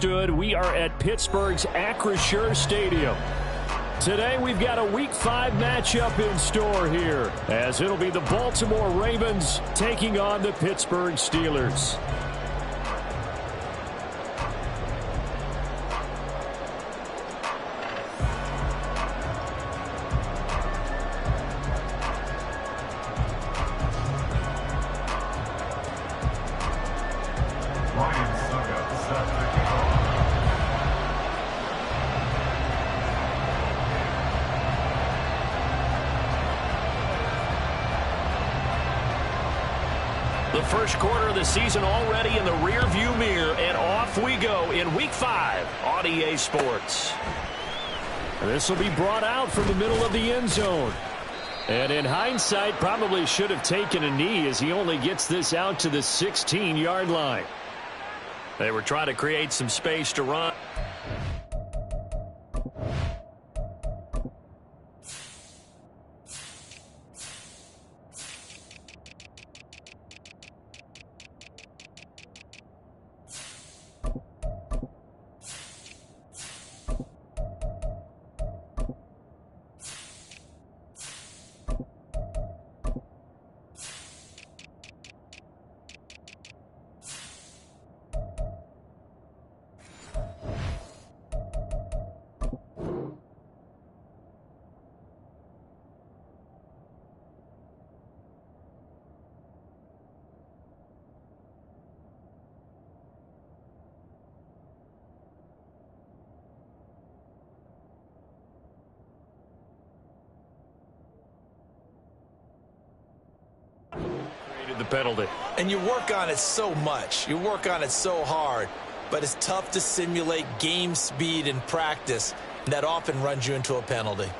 understood, we are at Pittsburgh's Acrisure Stadium. Today we've got a Week 5 matchup in store here, as it'll be the Baltimore Ravens taking on the Pittsburgh Steelers. The first quarter of the season already in the rear-view mirror, and off we go in Week 5 on EA Sports. This will be brought out from the middle of the end zone. And in hindsight, probably should have taken a knee as he only gets this out to the 16-yard line. They were trying to create some space to run. The penalty. And you work on it so much. You work on it so hard. But it's tough to simulate game speed in practice. That often runs you into a penalty.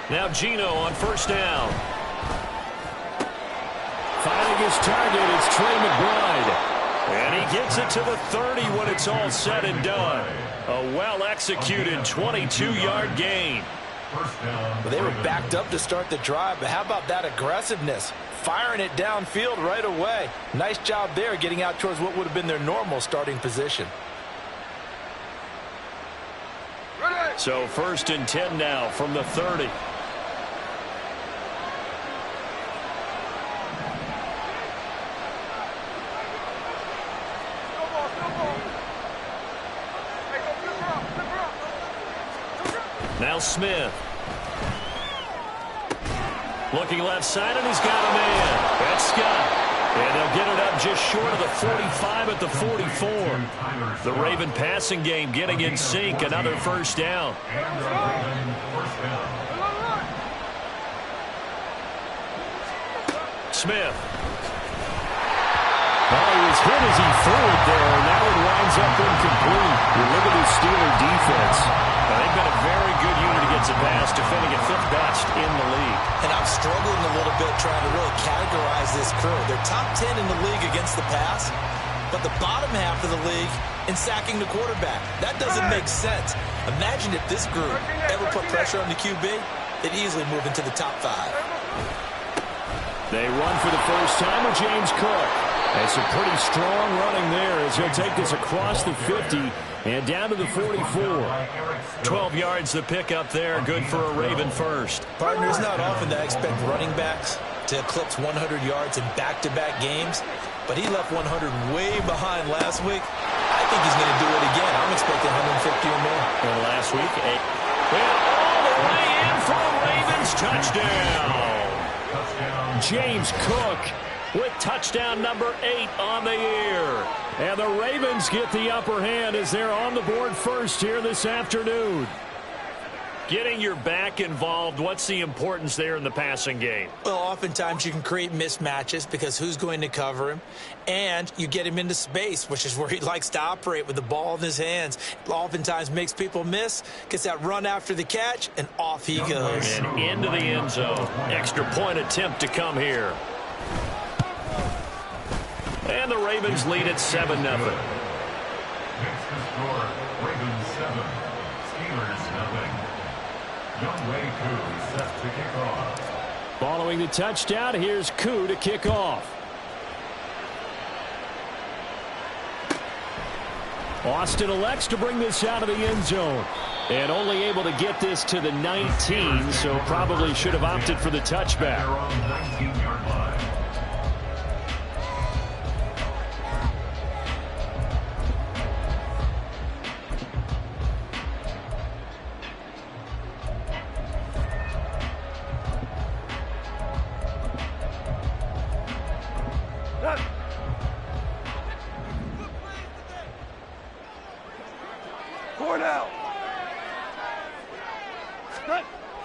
Now Gino on first down. Finding his target, it's Trey McBride. And he gets it to the 30 when it's all said and done. A well-executed 22-yard gain. Well, they were backed up to start the drive, but how about that aggressiveness? Firing it downfield right away. Nice job there getting out towards what would have been their normal starting position. So 1st and 10 now from the 30. Now Smith. Looking left side, and he's got a man. That's Scott. And they'll get it up just short of the 45 at the 44. The Raven passing game getting in sync. Another first down. Smith. Oh, he was hit as he threw it there, and that one winds up incomplete. You look at the Steeler defense. They've been a very good unit against the pass, defending at 5th best in the league. And I'm struggling a little bit trying to really categorize this crew. They're top 10 in the league against the pass, but the bottom half of the league in sacking the quarterback. That doesn't make sense. Imagine if this group ever put pressure on the QB, they'd easily move into the top 5. They run for the first time with James Cook. That's a pretty strong running there as he'll take this across the 50 and down to the 44. 12 yards the pickup there. Good for a Raven first. Partner, it's not often that I expect running backs to eclipse 100 yards in back-to-back games, but he left 100 way behind last week. I think he's going to do it again. I'm expecting 150 or more. And last week, and all the way in for a Ravens touchdown. James Cook with touchdown number 8 on the year. And the Ravens get the upper hand as they're on the board first here this afternoon. Getting your back involved, what's the importance there in the passing game? Well, oftentimes you can create mismatches because who's going to cover him? And you get him into space, which is where he likes to operate with the ball in his hands. Oftentimes makes people miss, gets that run after the catch, and off he goes. And into the end zone. Extra point attempt to come here. And the Ravens lead at 7-0. Next to score, Ravens 7, Steelers nothing. Youngway Koo set to kick off. Following the touchdown, here's Koo to kick off. Austin elects to bring this out of the end zone. And only able to get this to the 19, so probably should have opted for the touchback. They're on the 19-yard line.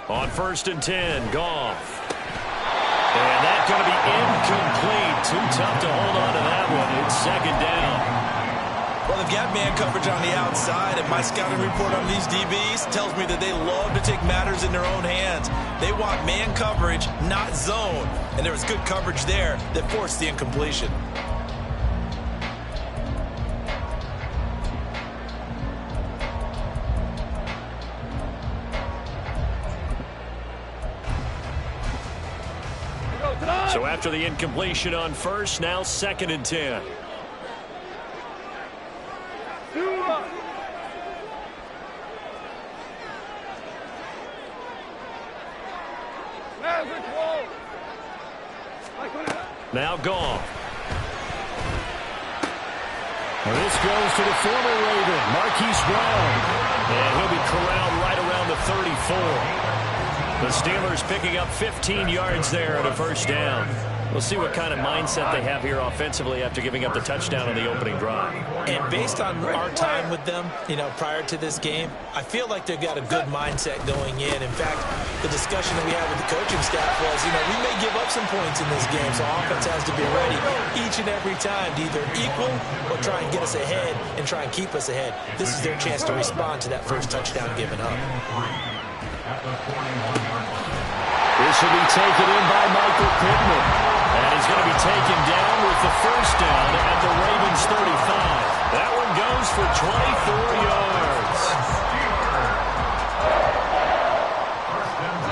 On 1st and 10, Goff. And that's going to be incomplete. Too tough to hold on to that one. It's 2nd down. Well, they've got man coverage on the outside, and my scouting report on these DBs tells me that they love to take matters in their own hands. They want man coverage, not zone. And there was good coverage there that forced the incompletion. So after the incompletion on 1st, now 2nd and 10. Now Goff. Well, this goes to the former Raven, Marquise Brown. And he'll be corralled right around the 34. The Steelers picking up 15 yards there at a 1st down. We'll see what kind of mindset they have here offensively after giving up the touchdown on the opening drive. And based on our time with them, prior to this game, I feel like they've got a good mindset going in. In fact, the discussion that we had with the coaching staff was, we may give up some points in this game, so offense has to be ready each and every time to either equal or try and get us ahead and try and keep us ahead. This is their chance to respond to that first touchdown given up. This will be taken in by Michael Pittman. And he's going to be taken down with the 1st down at the Ravens 35. That one goes for 24 yards.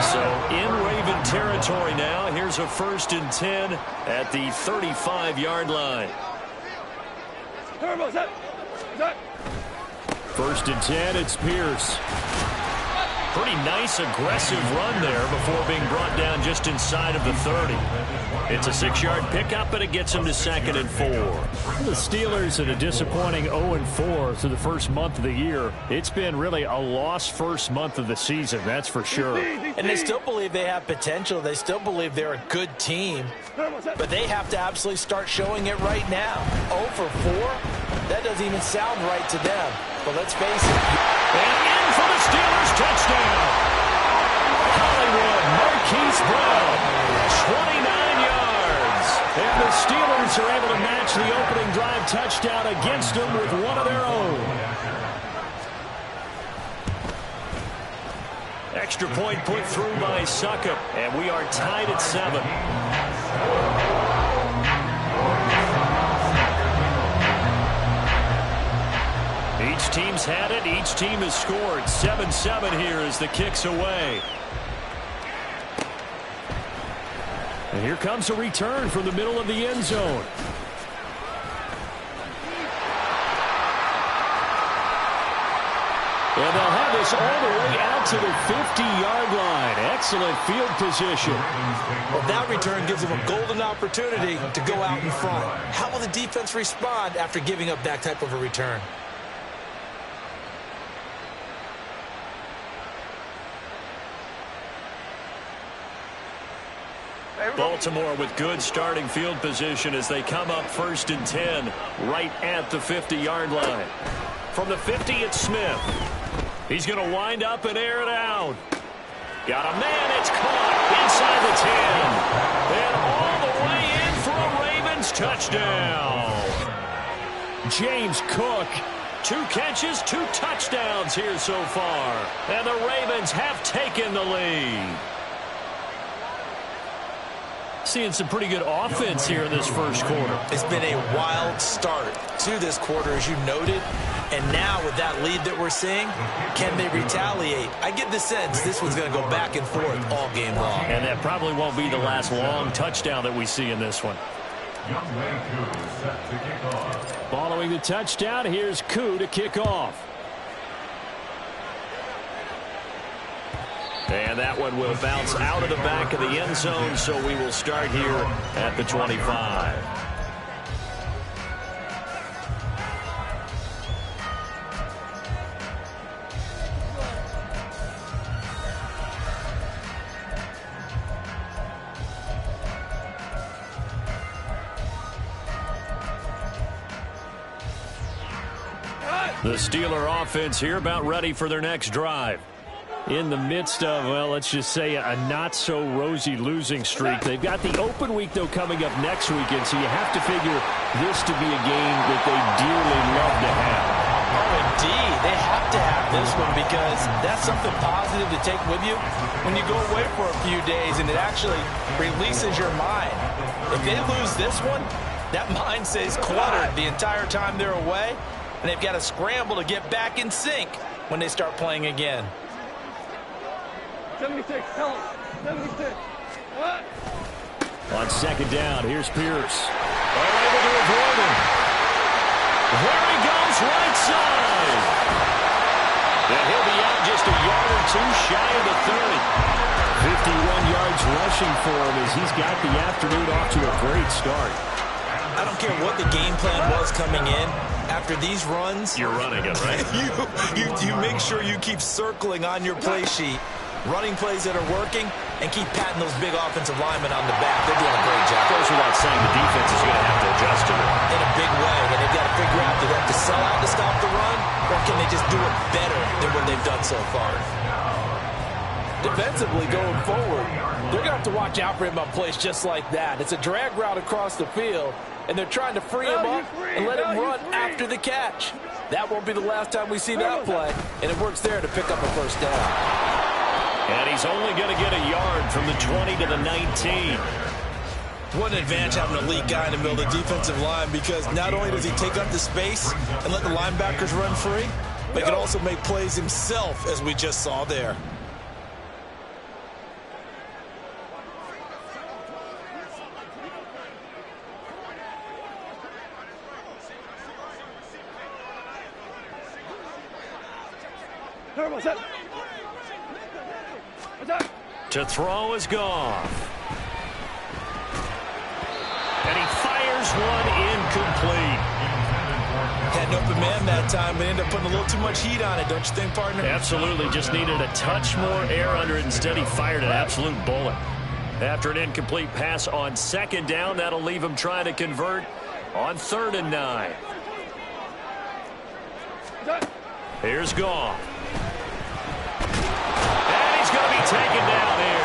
So in Raven territory now. Here's a 1st and 10 at the 35-yard line. 1st and 10, it's Pierce. Pretty nice, aggressive run there before being brought down just inside of the 30. It's a 6-yard pickup, but it gets him to 2nd and 4. The Steelers at a disappointing 0-4 through the first month of the year. It's been really a lost first month of the season, that's for sure. And they still believe they have potential. They still believe they're a good team. But they have to absolutely start showing it right now. 0-4? That doesn't even sound right to them. But let's face it. And in for the Steelers touchdown. Hollywood, Marquise Brown, 29 yards. And the Steelers are able to match the opening drive touchdown against them with one of their own. Extra point put through by Succop, and we are tied at 7. Each team's had it. Each team has scored. 7-7 here as the kick's away. And here comes a return from the middle of the end zone. And they'll have this all the way out to the 50-yard line. Excellent field position. Well, that return gives them a golden opportunity to go out in front. How will the defense respond after giving up that type of a return? Baltimore with good starting field position as they come up 1st and 10 right at the 50-yard line. From the 50, it's Smith. He's going to wind up and air it out. Got a man. It's caught inside the 10. And all the way in for a Ravens touchdown. James Cook. 2 catches, 2 touchdowns here so far. And the Ravens have taken the lead. Seeing some pretty good offense here in this first quarter. It's been a wild start to this quarter, as you noted. And now with that lead that we're seeing, can they retaliate? I get the sense this one's going to go back and forth all game long. And that probably won't be the last long touchdown that we see in this one. Following the touchdown, here's Koo to kick off. And that one will bounce out of the back of the end zone, so we will start here at the 25. The Steeler offense here about ready for their next drive. In the midst of, well, let's just say a not-so-rosy losing streak. They've got the open week, though, coming up next weekend, so you have to figure this to be a game that they dearly love to have. Oh, indeed. They have to have this one because that's something positive to take with you when you go away for a few days, and it actually releases your mind. If they lose this one, that mind stays cluttered the entire time they're away, and they've got to scramble to get back in sync when they start playing again. 76, tell him. 76. What? On second down, here's Pierce. Able to avoid him. There he goes, right side. And he'll be out just a yard or two shy of the 30. 51 yards rushing for him as he's got the afternoon off to a great start. I don't care what the game plan was coming in. After these runs, You're running it, right? you make sure you keep circling on your play sheet, running plays that are working, and keep patting those big offensive linemen on the back. They're doing a great job. Goes without saying the defense is going to have to adjust to it. In a big way, and they've got to figure out, do they have to sell out to stop the run, or can they just do it better than what they've done so far? Defensively going forward, they're going to have to watch out for him on plays just like that. It's a drag route across the field, and they're trying to free him up and let him run after the catch. That won't be the last time we see that play, and it works there to pick up a first down. And he's only going to get a yard from the 20 to the 19. What an advantage having an elite guy in the middle of the defensive line, because not only does he take up the space and let the linebackers run free, but he can also make plays himself, as we just saw there. To throw is Goff. And he fires one incomplete. Had an open man that time, but ended up putting a little too much heat on it, don't you think, partner? Absolutely. Just needed a touch more air under it. Instead, he fired an absolute bullet. After an incomplete pass on second down, that'll leave him trying to convert on 3rd and 9. Here's Goff. And he's going to be taken down here.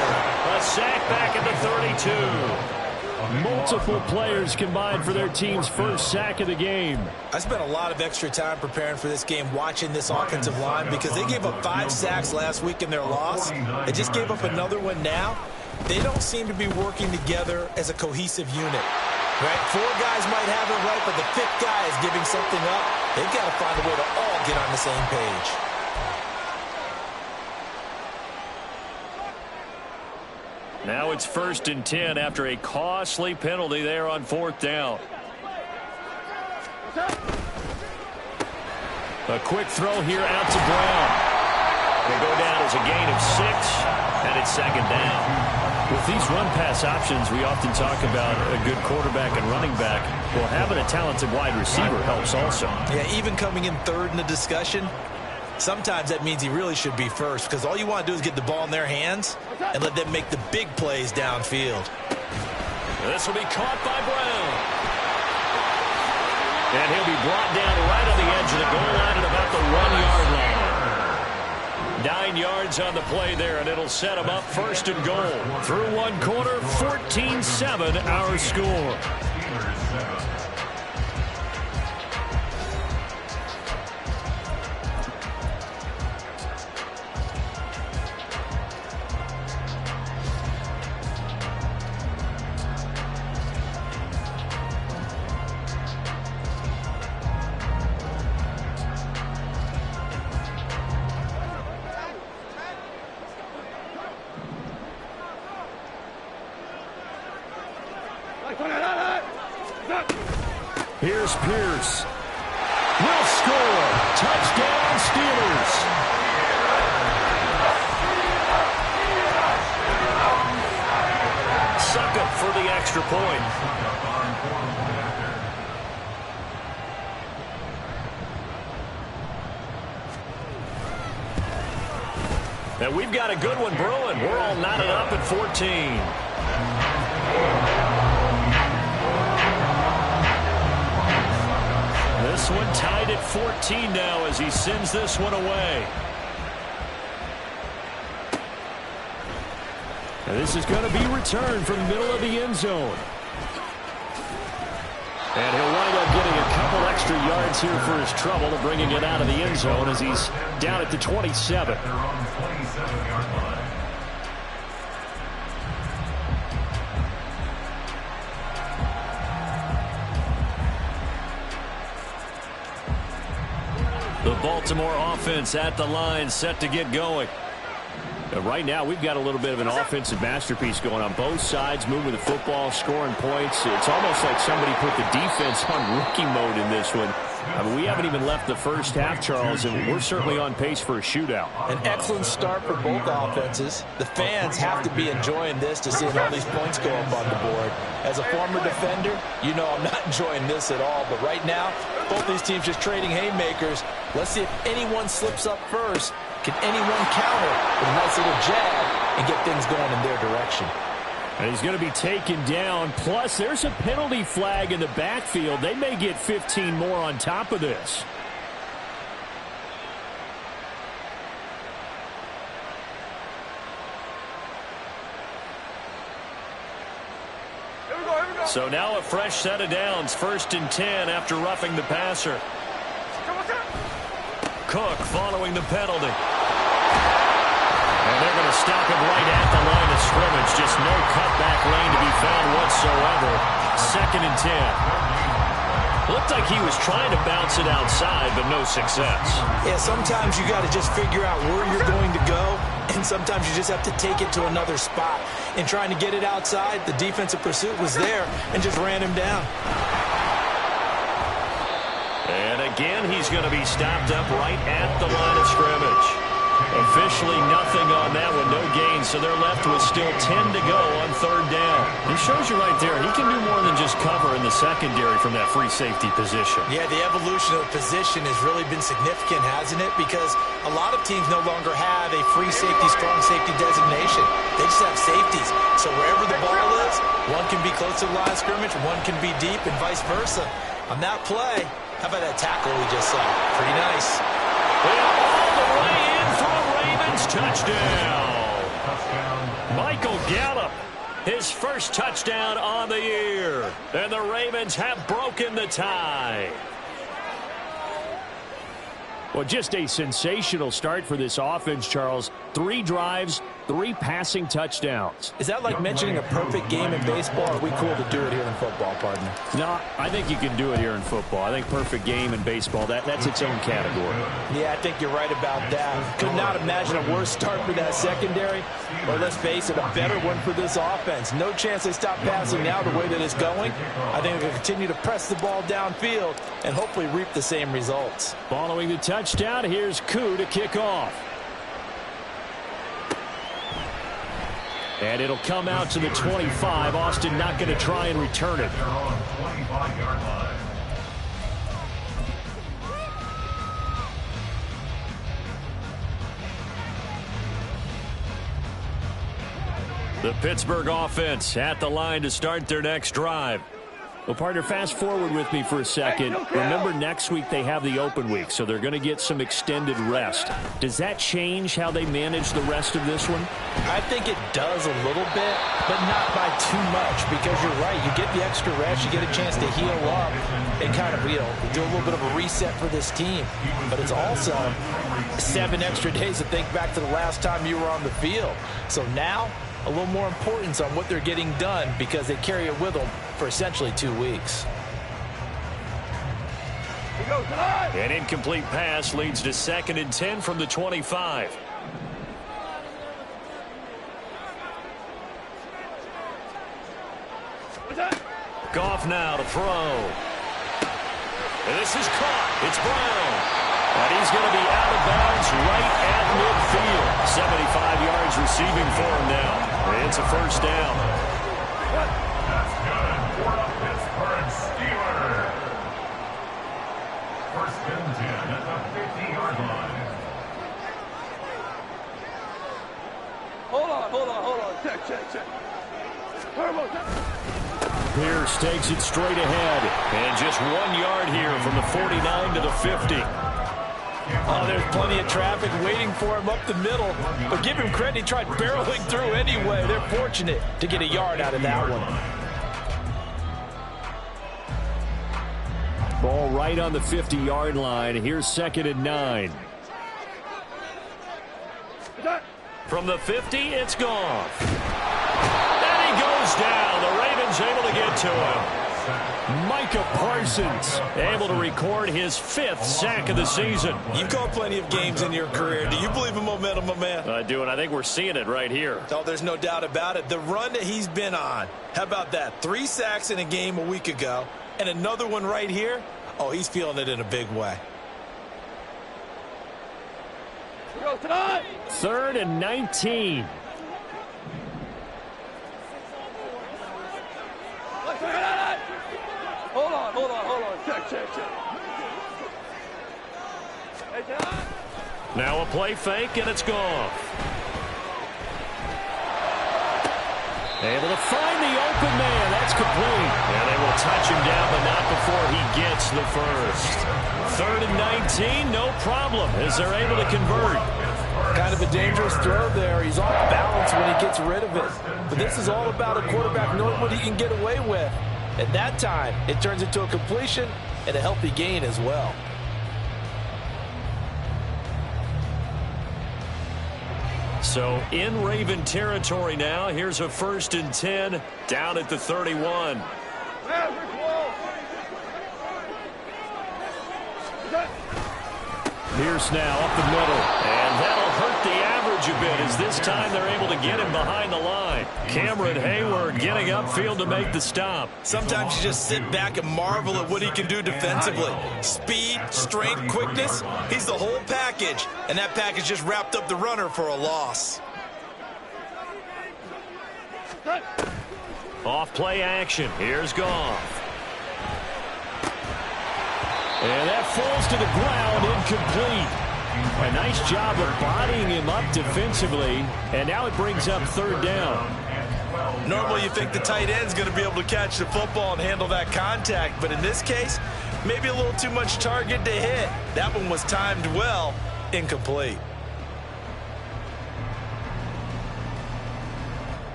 A sack back at the 32. Multiple players combined for their team's first sack of the game. I spent a lot of extra time preparing for this game, watching this offensive line, because they gave up 5 sacks last week in their loss. They just gave up another one now. They don't seem to be working together as a cohesive unit. Right? 4 guys might have it right, but the 5th guy is giving something up. They've got to find a way to all get on the same page. Now it's 1st and 10 after a costly penalty there on 4th down. A quick throw here out to Brown. They go down as a gain of 6, and it's 2nd down. With these run-pass options, we often talk about a good quarterback and running back. Well, having a talented wide receiver helps also. Yeah, even coming in 3rd in the discussion, sometimes that means he really should be first, because all you want to do is get the ball in their hands and let them make the big plays downfield. This will be caught by Brown. And he'll be brought down right on the edge of the goal line at about the 1-yard line. 9 yards on the play there, and it'll set them up first and goal. Through one quarter, 14-7 our score. Here's Pierce. Will score. Touchdown, Steelers. Succop for the extra point. And we've got a good one brewing. We're all knotted up at 14. This one tied at 14 now as he sends this one away. And this is going to be returned from the middle of the end zone. And he'll wind up getting a couple extra yards here for his trouble of bringing it out of the end zone as he's down at the 27. They're on the 27-yard line. The Baltimore offense at the line, set to get going. Right now, we've got a little bit of an offensive masterpiece going on both sides, moving the football, scoring points. It's almost like somebody put the defense on rookie mode in this one. I mean, we haven't even left the first half, Charles, and we're certainly on pace for a shootout. An excellent start for both offenses. The fans have to be enjoying this to see all these points go up on the board. As a former defender, you know I'm not enjoying this at all. But right now, both these teams just trading haymakers. Let's see if anyone slips up first. Can anyone counter with a nice little jab and get things going in their direction? And he's going to be taken down. Plus, there's a penalty flag in the backfield. They may get 15 more on top of this. So now a fresh set of downs, 1st and 10 after roughing the passer. Cook following the penalty. And they're going to stop him right at the line of scrimmage. Just no cutback lane to be found whatsoever. 2nd and 10. Looked like he was trying to bounce it outside, but no success. Yeah, sometimes you got to just figure out where you're going to go, and sometimes you just have to take it to another spot. In trying to get it outside, the defensive pursuit was there and just ran him down. And again, he's going to be stopped up right at the line of scrimmage. Officially nothing on that one, no gain, so they're left with still 10 to go on 3rd down. It shows you right there, he can do more than just cover in the secondary from that free safety position. Yeah, the evolution of the position has really been significant, hasn't it? Because a lot of teams no longer have a free safety, strong safety designation. They just have safeties. So wherever the ball is, one can be close to the line of scrimmage, one can be deep, and vice versa. On that play, how about that tackle we just saw? Pretty nice. All the way in for a Ravens touchdown. Michael Gallup, his first touchdown on the year. And the Ravens have broken the tie. Well, just a sensational start for this offense, Charles. 3 drives, 3 passing touchdowns. Is that like mentioning a perfect game in baseball? Or are we cool to do it here in football, partner? No, I think you can do it here in football. I think perfect game in baseball, that's its own category. Yeah, I think you're right about that. Could not imagine a worse start for that secondary. Or let's face it, a better one for this offense. No chance they stop passing now the way that it's going. I think they'll continue to press the ball downfield and hopefully reap the same results. Following the touchdown, here's Koo to kick off. And it'll come out to the 25. Austin not going to try and return it. They're on the 25-yard line. The Pittsburgh offense at the line to start their next drive. Well, partner, fast forward with me for a second. Remember, next week they have the open week, so they're going to get some extended rest. Does that change how they manage the rest of this one? I think it does a little bit, but not by too much, because you're right. You get the extra rest, you get a chance to heal up and kind of, do a little bit of a reset for this team. But it's also 7 extra days to think back to the last time you were on the field. So now, a little more importance on what they're getting done because they carry it with them for essentially 2 weeks. An incomplete pass leads to 2nd and 10 from the 25. Goff now to throw. And this is caught. It's Brown. And he's going to be out of bounds right at midfield. 75 yards receiving for him now. It's a first down. That's good for the Pittsburgh Steelers. 1st and 10 at the 50-yard line. Hold on. Check. Turbo, check. Pierce takes it straight ahead. And just 1 yard here from the 49 to the 50. Oh, there's plenty of traffic waiting for him up the middle. But give him credit, he tried barreling through anyway. They're fortunate to get a yard out of that one. Ball right on the 50-yard line. Here's 2nd and 9. From the 50, it's Goff. And he goes down. The Ravens able to get to him. Micah Parsons able to record his 5th sack of the season. You've called plenty of games in your career. Do you believe in momentum, my man? I do, and I think we're seeing it right here. Oh, there's no doubt about it. The run that he's been on. How about that? 3 sacks in a game a week ago, and another one right here. Oh, he's feeling it in a big way. 3rd and 19. Hold on. Check. Now a play fake, and it's Goff. Able to find the open man. That's complete. And they will touch him down, but not before he gets the first. 3rd and 19, no problem, as they're able to convert. Kind of a dangerous throw there. He's off balance when he gets rid of it. But this is all about a quarterback knowing what he can get away with. At that time, it turns into a completion and a healthy gain as well. So in Raven territory now. Here's a 1st and 10 down at the 31. Pierce now up the middle. And that'll hurt the average a bit as this time they're able to get him behind the line. Cameron Hayward getting upfield to make the stop. Sometimes you just sit back and marvel at what he can do defensively. Speed, strength, quickness, he's the whole package. And that package just wrapped up the runner for a loss. Off play action. Here's Goff. And that falls to the ground, incomplete. A nice job of bodying him up defensively, and now it brings up 3rd down. Normally you think the tight end's going to be able to catch the football and handle that contact, but in this case, maybe a little too much target to hit. That one was timed well, incomplete.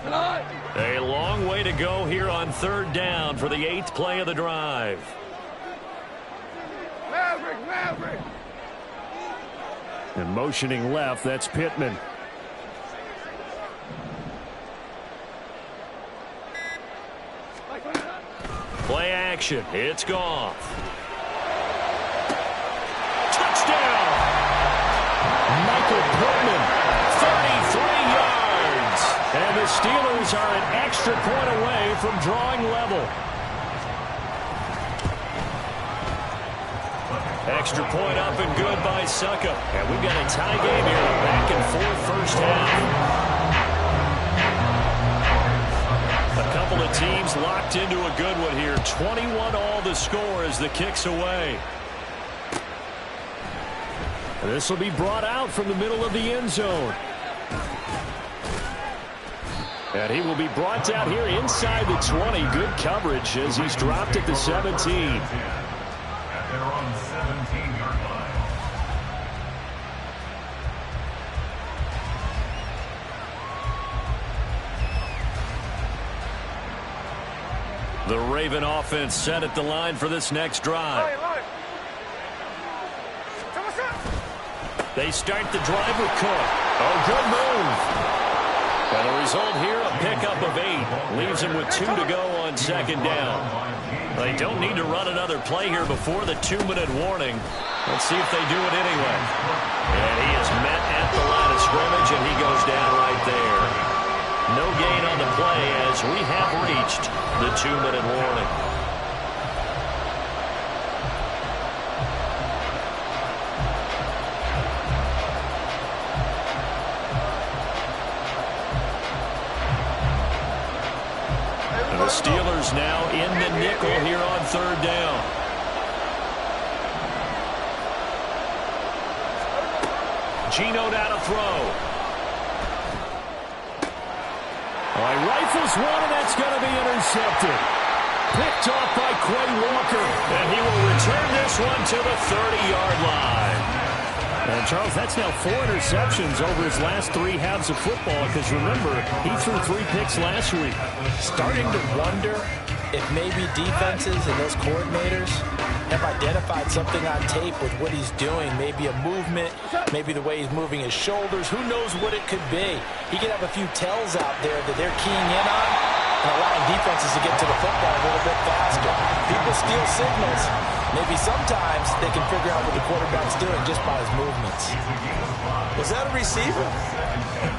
A long way to go here on 3rd down for the 8th play of the drive. Maverick. And motioning left, that's Pittman. Play action. It's Goff. Touchdown! Michael Pittman, 33 yards. And the Steelers are an extra point away from drawing level. Extra point up and good by Suckup. And we've got a tie game here. Back and forth first half. A couple of teams locked into a good one here. 21-all the score as the kick's away. This will be brought out from the middle of the end zone. And he will be brought down here inside the 20. Good coverage as he's dropped at the 17. At their own 17-yard line. The Raven offense set at the line for this next drive. They start the drive with Cook. Oh, good move. And the result here, a pickup of 8. Leaves him with 2 to go on second down. They don't need to run another play here before the 2-minute warning. Let's see if they do it anyway. And he is met at the line of scrimmage, and he goes down right there. No gain on the play as we have reached the 2-minute warning. The Steelers now in the nickel here on third down. Geno down to throw. Rifles one, and that's going to be intercepted. Picked off by Quay Walker. And he will return this one to the 30-yard line. And Charles, that's now 4 interceptions over his last 3 halves of football, because remember, he threw 3 picks last week. Starting to wonder if maybe defenses and those coordinators have identified something on tape with what he's doing. Maybe a movement, maybe the way he's moving his shoulders. Who knows what it could be? He could have a few tells out there that they're keying in on and allowing defenses to get to the football a little bit faster. People steal signals. Maybe sometimes they can figure out what the quarterback's doing just by his movements. Was that a receiver?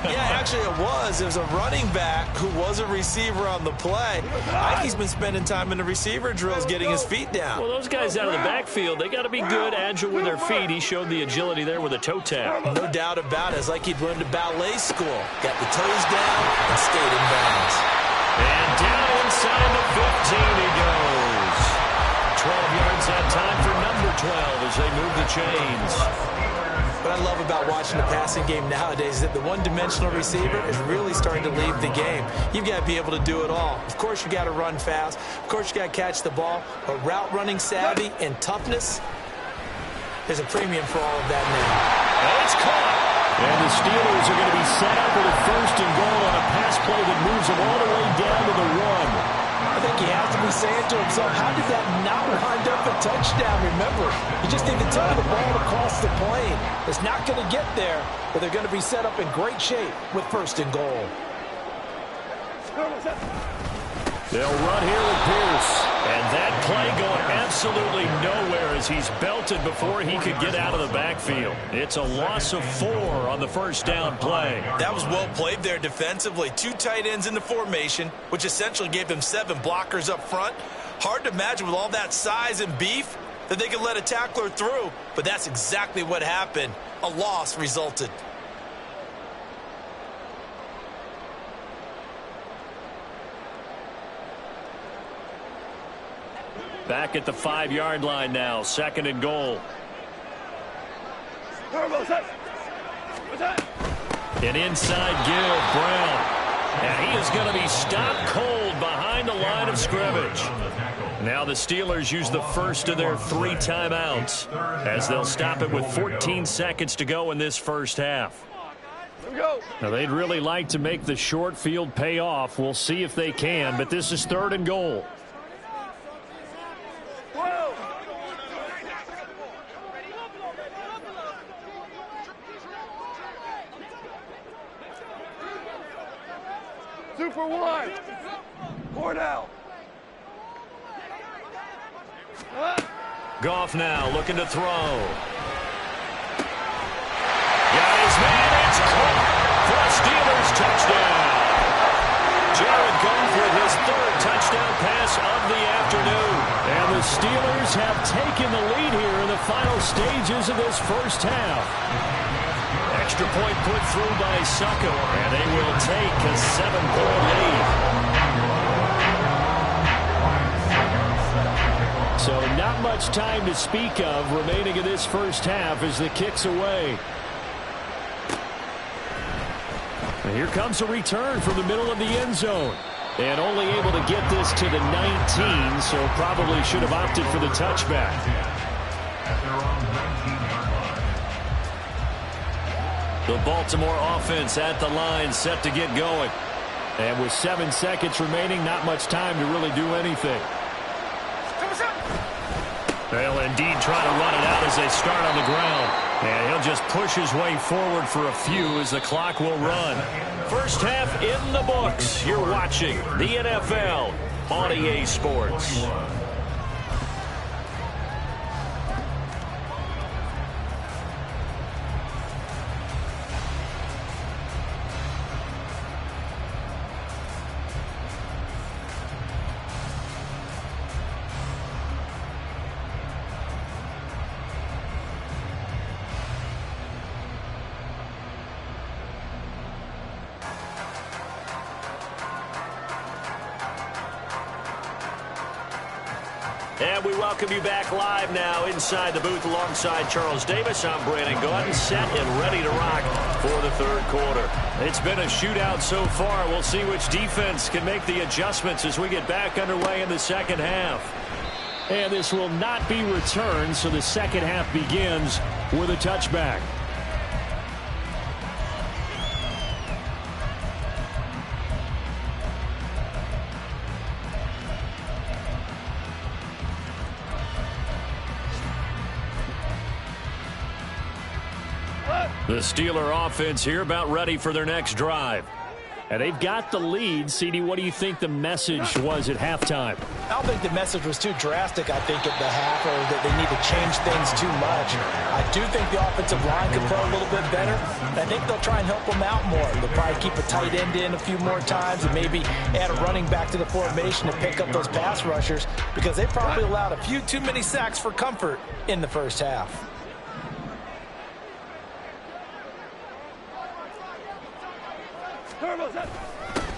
Yeah, actually it was. It was a running back who was a receiver on the play. I think he's been spending time in the receiver drills getting his feet down. Well, those guys out of the backfield, they got to be good, agile with their feet. He showed the agility there with a toe tap. No doubt about it. It's like he'd learned to ballet school. Got the toes down and stayed in bounds. And down inside the 15 he goes. 12 yards that time for number 12 as they move the chains. What I love about watching the passing game nowadays is that the one-dimensional receiver is really starting to leave the game. You've got to be able to do it all. Of course, you got to run fast. Of course, you got to catch the ball. But route running savvy and toughness, there's a premium for all of that now. And it's caught. And the Steelers are going to be set up with a 1st and goal on a pass play that moves them all the way down to the 1. I think he has to be saying to himself, how did that not wind up a touchdown? Remember, you just need to take the ball across the plane. It's not going to get there, but they're going to be set up in great shape with 1st and goal. They'll run here with Pierce. And that play going absolutely nowhere as he's belted before he could get out of the backfield. It's a loss of 4 on the 1st down play. That was well played there defensively. 2 tight ends in the formation, which essentially gave them 7 blockers up front. Hard to imagine with all that size and beef that they could let a tackler through, but that's exactly what happened. A loss resulted. Back at the 5-yard line now, 2nd and goal. An inside give, Brown. And he is going to be stopped cold behind the line of scrimmage. Now the Steelers use the first of their 3 timeouts as they'll stop it with 14 seconds to go in this first half. Now they'd really like to make the short field pay off. We'll see if they can, but this is 3rd and goal. Super 1. Cornell. Goff now looking to throw. Got his man. It's caught for a Steelers touchdown. Jared Goff with his 3rd touchdown pass of the afternoon. And the Steelers have taken the lead here in the final stages of this first half. Extra point put through by Succo, and they will take a 7-point lead. So not much time to speak of remaining in this first half as the kick's away. here comes a return from the middle of the end zone. And only able to get this to the 19, so probably should have opted for the touchback. The Baltimore offense at the line, set to get going. And with 7 seconds remaining, not much time to really do anything. They'll indeed try to run it out as they start on the ground. And he'll just push his way forward for a few as the clock will run. First half in the books. You're watching the NFL on EA Sports. And we welcome you back live now inside the booth alongside Charles Davis. I'm Brandon Gordon, set and ready to rock for the third quarter. It's been a shootout so far. We'll see which defense can make the adjustments as we get back underway in the second half. And this will not be returned, so the second half begins with a touchback. The Steeler offense here about ready for their next drive. And they've got the lead. CD, what do you think the message was at halftime? I don't think the message was too drastic, I think, at the half, or that they need to change things too much. I do think the offensive line could play a little bit better. I think they'll try and help them out more. They'll probably keep a tight end in a few more times and maybe add a running back to the formation to pick up those pass rushers, because they probably allowed a few too many sacks for comfort in the first half.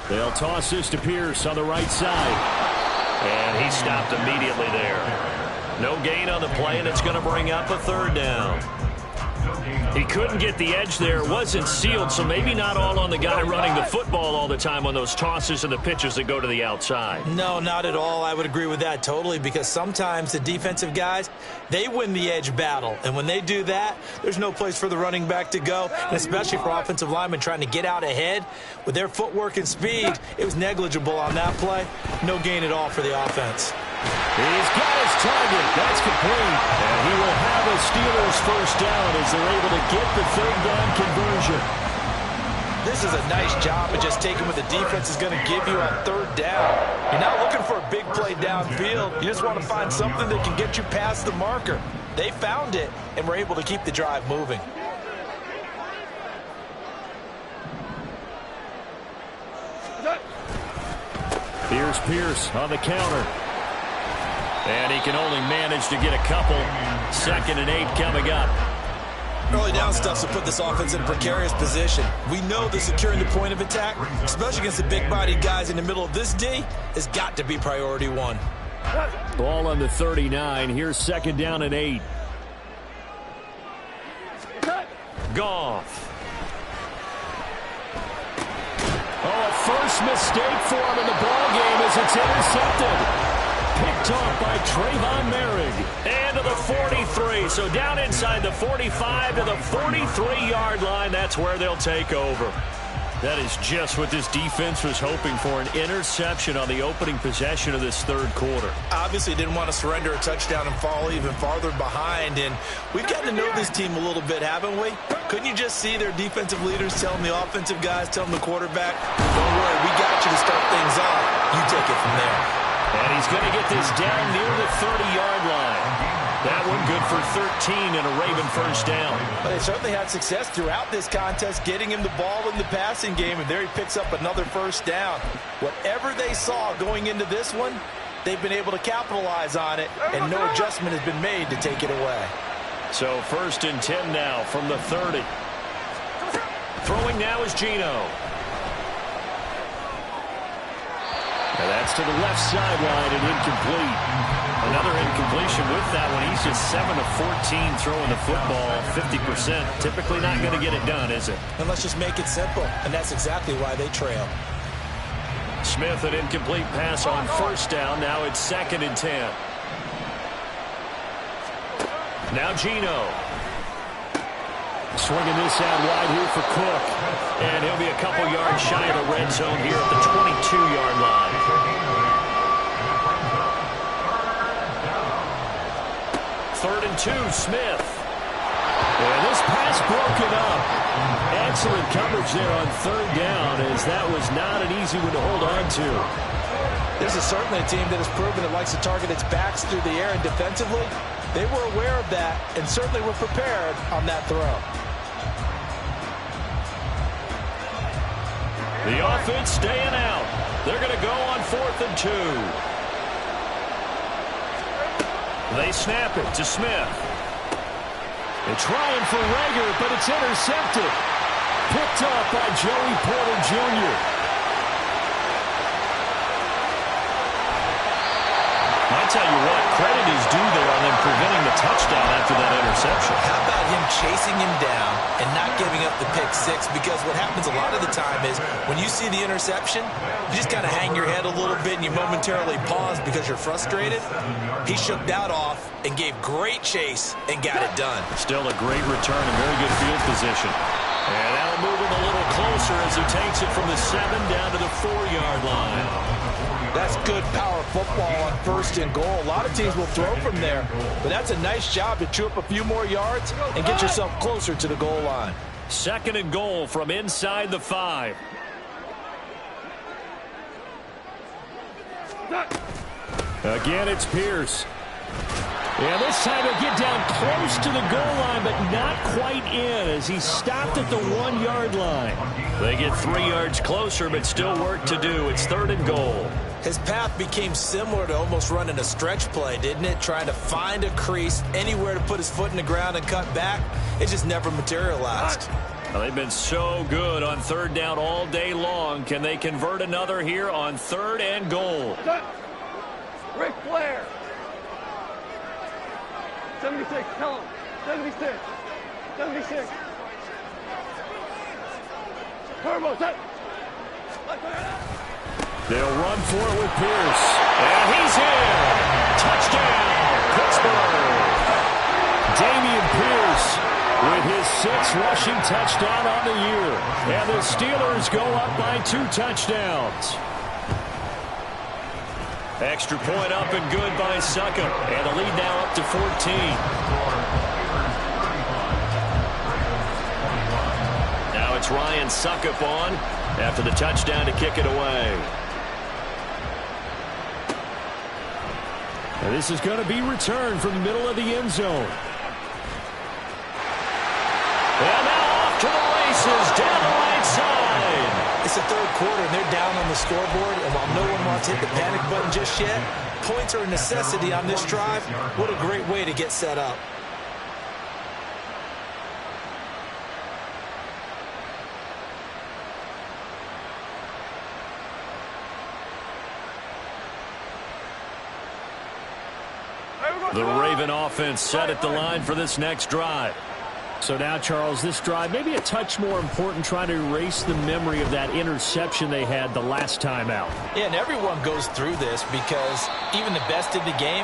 They'll toss this to Pierce on the right side. And he stopped immediately there. No gain on the play, and it's going to bring up a third down. He couldn't get the edge there. Wasn't sealed, so maybe not all on the guy running the football all the time on those tosses and the pitches that go to the outside. No, not at all. I would agree with that totally, because sometimes the defensive guys, they win the edge battle. And when they do that, there's no place for the running back to go, and especially for offensive linemen trying to get out ahead. With their footwork and speed, it was negligible on that play. No gain at all for the offense. He's got his target. That's complete. And he will have a Steelers first down as they're able to get the third down conversion. This is a nice job of just taking what the defense is going to give you on third down. You're not looking for a big play downfield. You just want to find something that can get you past the marker. They found it and were able to keep the drive moving. Here's Pierce on the counter. And he can only manage to get a couple. 2nd and 8 coming up. Early down stuff to put this offense in a precarious position. We know that securing the point of attack, especially against the big-bodied guys in the middle of this D, has got to be priority one. Ball on the 39. Here's 2nd down and 8. Goff. Oh, a first mistake for him in the ball game as it's intercepted. Picked off by Trayvon Merrick. And to the 43. So down inside the 45 to the 43-yard line. That's where they'll take over. That is just what this defense was hoping for, an interception on the opening possession of this third quarter. Obviously didn't want to surrender a touchdown and fall even farther behind. And we've gotten to know this team a little bit, haven't we? Couldn't you just see their defensive leaders telling the offensive guys, telling the quarterback, don't worry, we got you to start things off. You take it from there. And he's going to get this down near the 30-yard line. That one good for 13 and a Raven first down. Well, they certainly had success throughout this contest getting him the ball in the passing game, and there he picks up another first down. Whatever they saw going into this one, they've been able to capitalize on it, and no adjustment has been made to take it away. So 1st and 10 now from the 30. Throwing now is Geno. And that's to the left sideline and incomplete. Another incomplete completion with that one. He's just 7 of 14 throwing the football, 50%. Typically not going to get it done, is it? And let's just make it simple, and that's exactly why they trail. Smith, an incomplete pass on first down. Now it's 2nd and 10. Now Geno. Swinging this out wide here for Cook. And he'll be a couple yards shy of the red zone here at the 22-yard line. 3rd and 2, Smith. And this pass broken up. Excellent coverage there on 3rd down, as that was not an easy one to hold on to. This is certainly a team that has proven it likes to target its backs through the air, and defensively, they were aware of that and certainly were prepared on that throw. The offense staying out. They're going to go on 4th and 2. They snap it to Smith. They're trying for Rager, but it's intercepted. Picked up by Joey Porter Jr. I tell you what, credit is due there on them preventing the touchdown after that interception. How about him chasing him down and not giving up the pick six? Because what happens a lot of the time is when you see the interception, you just kind of hang your head a little bit and you momentarily pause because you're frustrated. He shook that off and gave great chase and got it done. Still a great return and very good field position. And that'll move him a little closer as he takes it from the 7 down to the 4-yard line. That's good power football on 1st and goal. A lot of teams will throw from there, but that's a nice job to chew up a few more yards and get yourself closer to the goal line. 2nd and goal from inside the 5. Again, it's Pierce. And this time he'll get down close to the goal line, but not quite in as he stopped at the 1-yard line. They get 3 yards closer, but still work to do. It's 3rd and goal. His path became similar to almost running a stretch play, didn't it? Trying to find a crease, anywhere to put his foot in the ground and cut back. It just never materialized. Well, they've been so good on 3rd down all day long. Can they convert another here on 3rd and goal? Ric Flair. 76, tell him. 76. 76. Turbo, set. They'll run for it with Pierce. And he's in. Touchdown, Pittsburgh. Dameon Pierce with his 6th rushing touchdown on the year. And the Steelers go up by 2 touchdowns. Extra point up and good by Succop. And the lead now up to 14. Now it's Ryan Succop on after the touchdown to kick it away. And this is going to be returned from the middle of the end zone. And now off to the races down the right side. It's the 3rd quarter, and they're down on the scoreboard, and while no one wants to hit the panic button just yet, points are a necessity on this drive. What a great way to get set up. The Raven offense set at the line for this next drive. So now, Charles, this drive maybe a touch more important, trying to erase the memory of that interception they had the last time out. Yeah, and everyone goes through this because even the best in the game,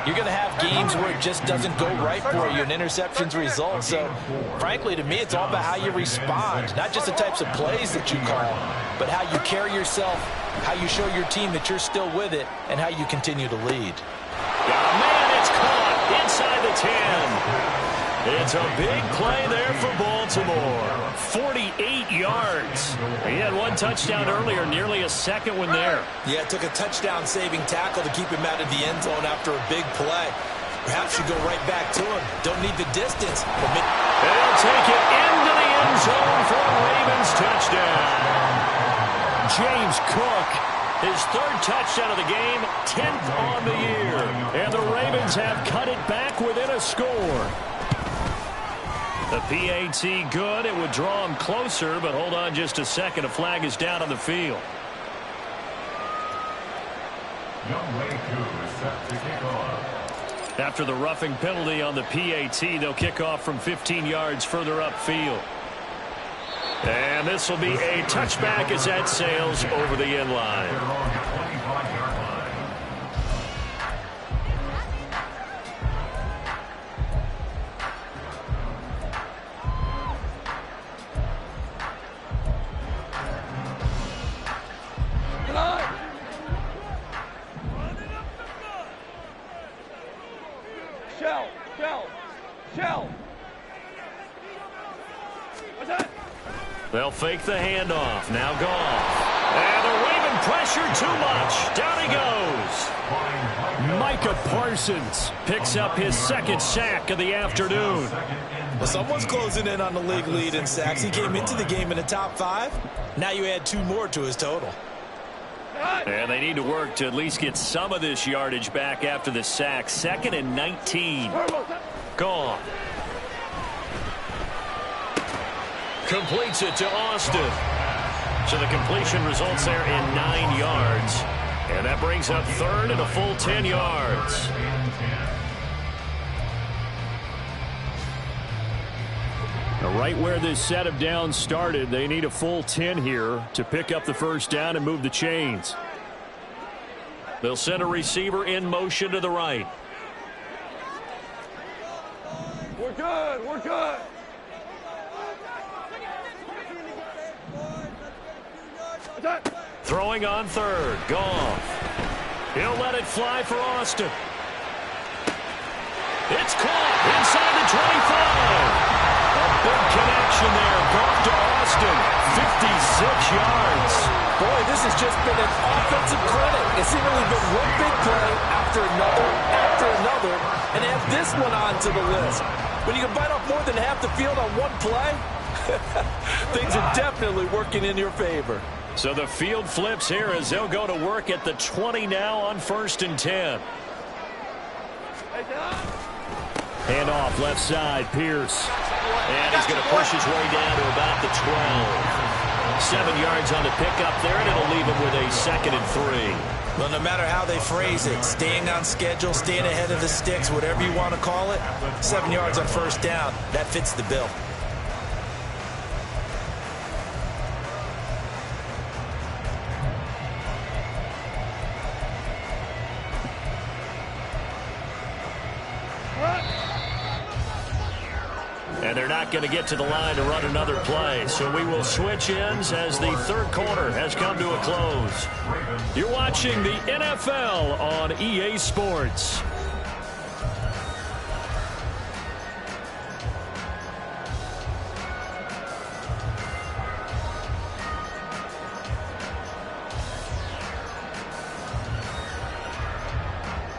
you're going to have games where it just doesn't go right for you and interceptions result. So, frankly, to me, it's all about how you respond, not just the types of plays that you call, but how you carry yourself, how you show your team that you're still with it, and how you continue to lead. Got a man, it's caught inside the 10. It's a big play there for Baltimore. 48 yards. He had 1 touchdown earlier, nearly a 2nd one there. Yeah, it took a touchdown-saving tackle to keep him out of the end zone after a big play. Perhaps you go right back to him. Don't need the distance. They'll take it into the end zone for a Ravens touchdown. James Cook, his 3rd touchdown of the game, 10th on the year. And the Ravens have cut it back within a score. The PAT good. It would draw him closer, but hold on just a second. A flag is down on the field. Young Way 2 is set to kick off. After the roughing penalty on the PAT, they'll kick off from 15 yards further upfield. And this will be a touchback as that sails over the end line. Shell. They'll fake the handoff. Now Goff. And the Raven pressure too much. Down he goes. Micah Parsons picks up his second sack of the afternoon. Well, someone's closing in on the league lead in sacks. He came into the game in the top 5. Now you add 2 more to his total. And they need to work to at least get some of this yardage back after the sack. 2nd and 19. Goff. Completes it to Austin. So the completion results there in 9 yards. And that brings up 3rd and a full 10 yards. Now, right where this set of downs started, they need a full 10 here to pick up the first down and move the chains. They'll send a receiver in motion to the right. We're good. We're good. Throwing on 3rd. Goff. He'll let it fly for Austin. It's caught inside the 25. A big connection there. Goff to Austin. 56 yards. Boy, this has just been an offensive clinic. It's seemingly been one big play after another, and add this one onto the list. When you can bite off more than half the field on one play, things are definitely working in your favor. So the field flips here as they'll go to work at the 20 now on 1st and 10. Hand off left side, Pierce. And he's going to push his way down to about the 12. 7 yards on the pickup there, and it'll leave him with a 2nd and 3. Well, no matter how they phrase it, staying on schedule, staying ahead of the sticks, whatever you want to call it, 7 yards on 1st down, that fits the bill. And they're not going to get to the line to run another play. So we will switch ends as the 3rd quarter has come to a close. You're watching the NFL on EA Sports.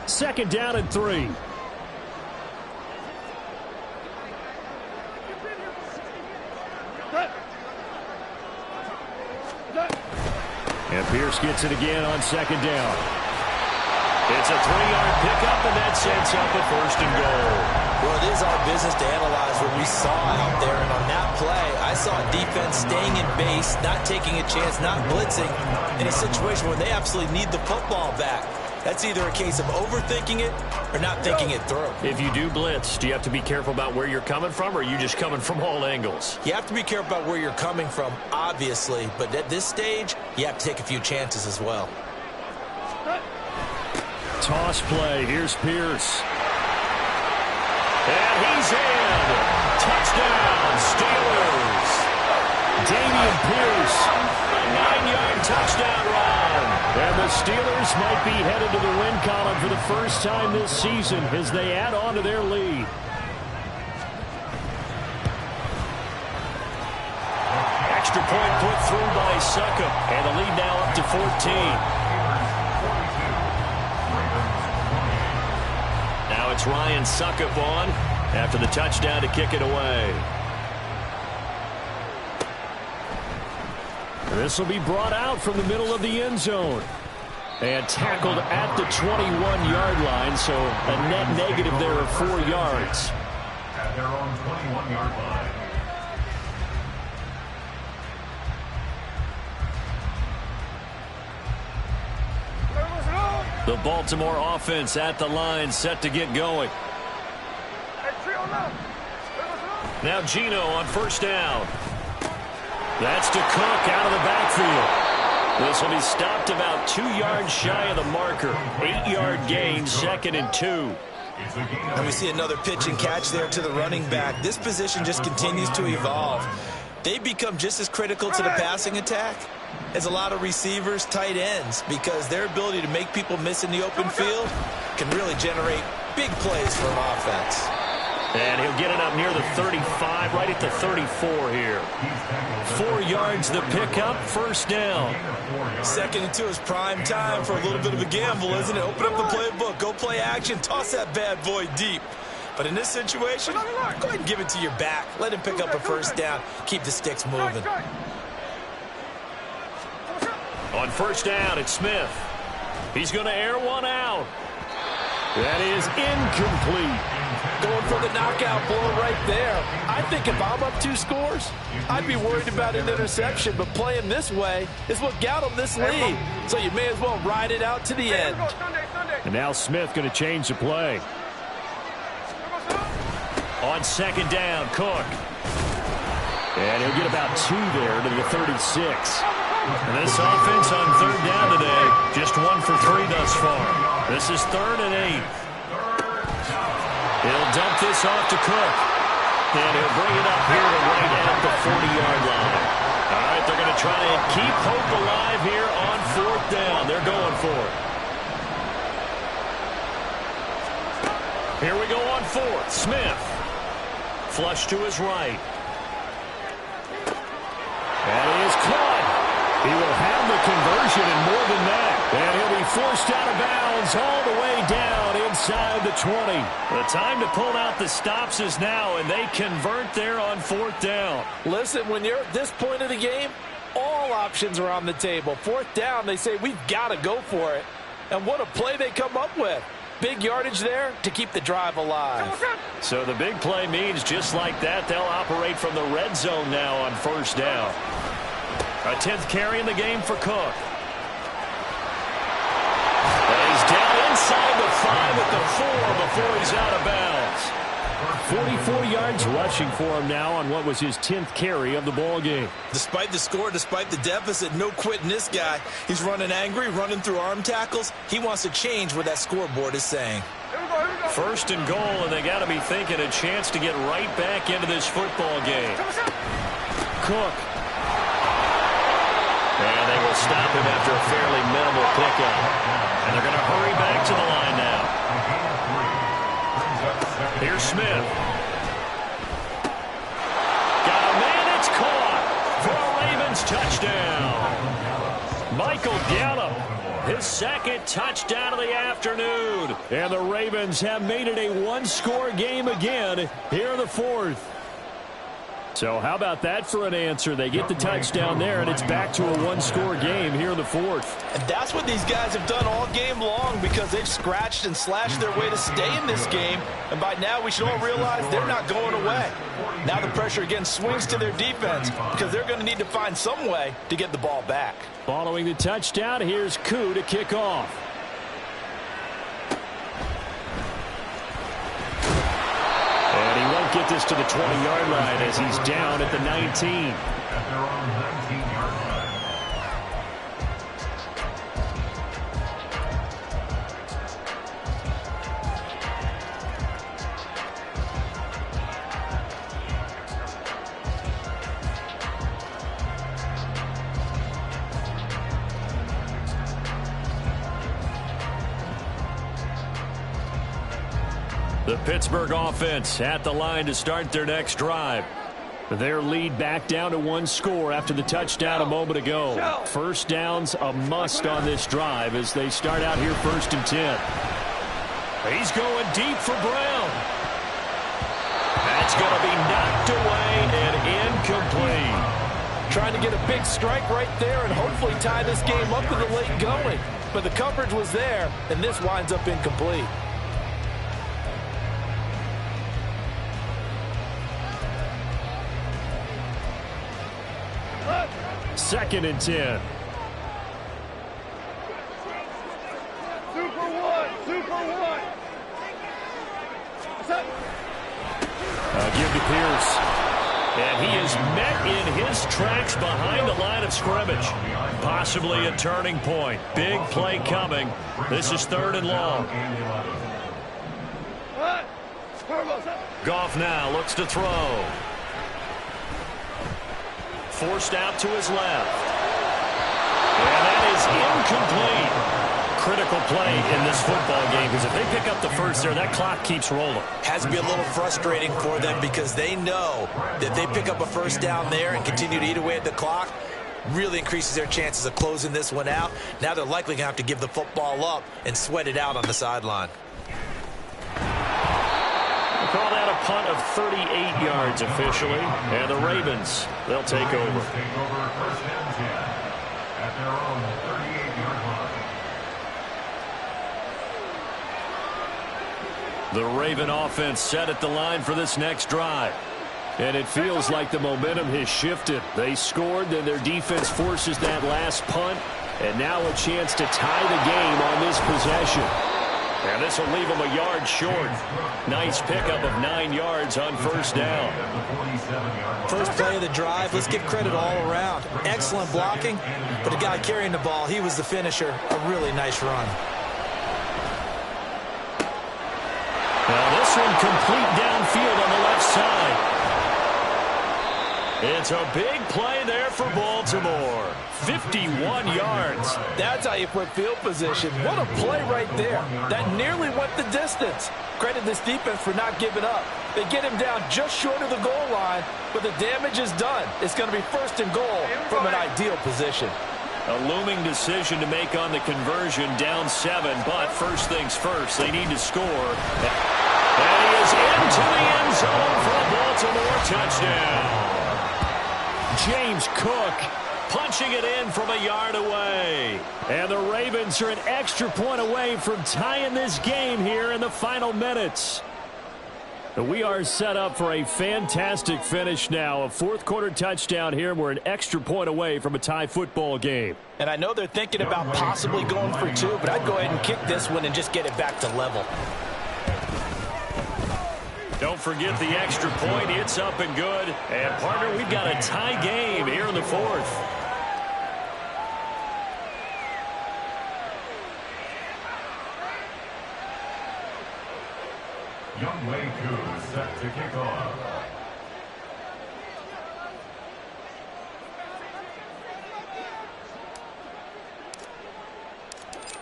Second down and 3. And Pierce gets it again on 2nd down. It's a 3-yard pickup, and that sets up a 1st and goal. Well, it is our business to analyze what we saw out there, and on that play, I saw defense staying in base, not taking a chance, not blitzing, in a situation where they absolutely need the football back. That's either a case of overthinking it or not thinking it through. If you do blitz, do you have to be careful about where you're coming from, or are you just coming from all angles? You have to be careful about where you're coming from, obviously, but at this stage, you have to take a few chances as well. Toss play. Here's Pierce. And he's in. Touchdown, Steelers. Damian Pierce. A 9-yard touchdown run. And the Steelers might be headed to the win column for the first time this season as they add on to their lead. Extra point put through by Succop. And the lead now up to 14. Now it's Ryan Succop on after the touchdown to kick it away. This will be brought out from the middle of the end zone. And tackled at the 21-yard line, so a net negative there of 4 yards. At their own 21-yard line. The Baltimore offense at the line, set to get going. Now Gino on first down. That's to Cook out of the backfield. This will be stopped about 2 yards shy of the marker. 8-yard gain, 2nd and 2. And we see another pitch and catch there to the running back. This position just continues to evolve. They become just as critical to the passing attack as a lot of receivers, tight ends, because their ability to make people miss in the open field can really generate big plays for an offense. And he'll get it up near the 35, right at the 34 here. 4 yards the pickup, first down. 2nd and 2 is prime time for a little bit of a gamble, isn't it? Open up the playbook, go play action, toss that bad boy deep. But in this situation, go ahead and give it to your back. Let him pick up a first down, keep the sticks moving. On first down, it's Smith. He's going to air one out. That is incomplete. Going for the knockout blow right there. I think if I'm up 2 scores, I'd be worried about an interception, but playing this way is what got them this lead. So you may as well ride it out to the end. And now Smith going to change the play. On second down, Cook. And he'll get about 2 there to the 36. And this offense on third down today, just 1 for 3 thus far. This is 3rd and 8. He'll dump this off to Cook. And he'll bring it up here to right at the 40-yard line. All right, they're going to try and keep hope alive here on 4th down. They're going for it. Here we go on 4th. Smith. Flush to his right. And he is caught. He will have the conversion and more than that. And he'll be forced out of bounds all the way down inside the 20. The time to pull out the stops is now, and they convert there on 4th down. Listen, when you're at this point of the game, all options are on the table. 4th down, they say, we've got to go for it. And what a play they come up with. Big yardage there to keep the drive alive. So the big play means just like that, they'll operate from the red zone now on first down. A 10th carry in the game for Cook. And he's down inside the 5 at the 4 before he's out of bounds. 44 yards rushing for him now on what was his 10th carry of the ball game. Despite the score, despite the deficit, no quitting this guy. He's running angry, running through arm tackles. He wants to change what that scoreboard is saying. 1st and goal, and they got to be thinking a chance to get right back into this football game. Cook. And they will stop him after a fairly minimal pickup. And they're going to hurry back to the line now. Here's Smith. Got a man, it's caught for a Ravens touchdown. Michael Gallup, his 2nd touchdown of the afternoon. And the Ravens have made it a 1-score game again here in the 4th. So how about that for an answer? They get the touchdown there, and it's back to a 1-score game here in the 4th. And that's what these guys have done all game long, because they've scratched and slashed their way to stay in this game. And by now we should all realize they're not going away. Now the pressure again swings to their defense, because they're going to need to find some way to get the ball back. Following the touchdown, here's Koo to kick off. And he won't get this to the 20-yard line as he's down at the 19. At their own 19-yard line. The Pittsburgh offense at the line to start their next drive. Their lead back down to 1 score after the touchdown a moment ago. First down's a must on this drive as they start out here 1st and 10. He's going deep for Brown. That's going to be knocked away and incomplete. Trying to get a big strike right there and hopefully tie this game up in the late going. But the coverage was there, and this winds up incomplete. 2nd and 10. Give to Pierce. And he is met in his tracks behind the line of scrimmage. Possibly a turning point. Big play coming. This is 3rd and long. Goff now looks to throw. Forced out to his left. And that is incomplete. Critical play in this football game, because if they pick up the first there, that clock keeps rolling. Has to be a little frustrating for them because they know that they pick up a first down there and continue to eat away at the clock, really increases their chances of closing this one out. Now they're likely going to have to give the football up and sweat it out on the sideline. We'll call that a punt of 38 yards officially, and the Ravens, they'll take over. Take over 1st and 10 at their own 38-yard line. The Raven offense set at the line for this next drive. And it feels like the momentum has shifted. They scored, then their defense forces that last punt. And now a chance to tie the game on this possession. And this will leave them a yard short. Nice pickup of 9 yards on first down. First play of the drive, let's give credit all around. Excellent blocking, but the guy carrying the ball, he was the finisher. A really nice run. Now this one complete downfield on the left side. It's a big play there for Baltimore. 51 yards. That's how you put field position. What a play right there. That nearly went the distance. Credit this defense for not giving up. They get him down just short of the goal line, but the damage is done. It's going to be 1st and goal from an ideal position. A looming decision to make on the conversion, down 7, but first things first, they need to score. And he is into the end zone for a Baltimore touchdown. James Cook punching it in from a yard away. And the Ravens are an extra point away from tying this game here in the final minutes. We are set up for a fantastic finish now. A 4th quarter touchdown here. We're an extra point away from a tie football game. And I know they're thinking about possibly going for 2, but I'd go ahead and kick this one and just get it back to level. Don't forget the extra point. It's up and good. And, partner, we've got a tie game here in the 4th. Young Wei Koo set to kick off.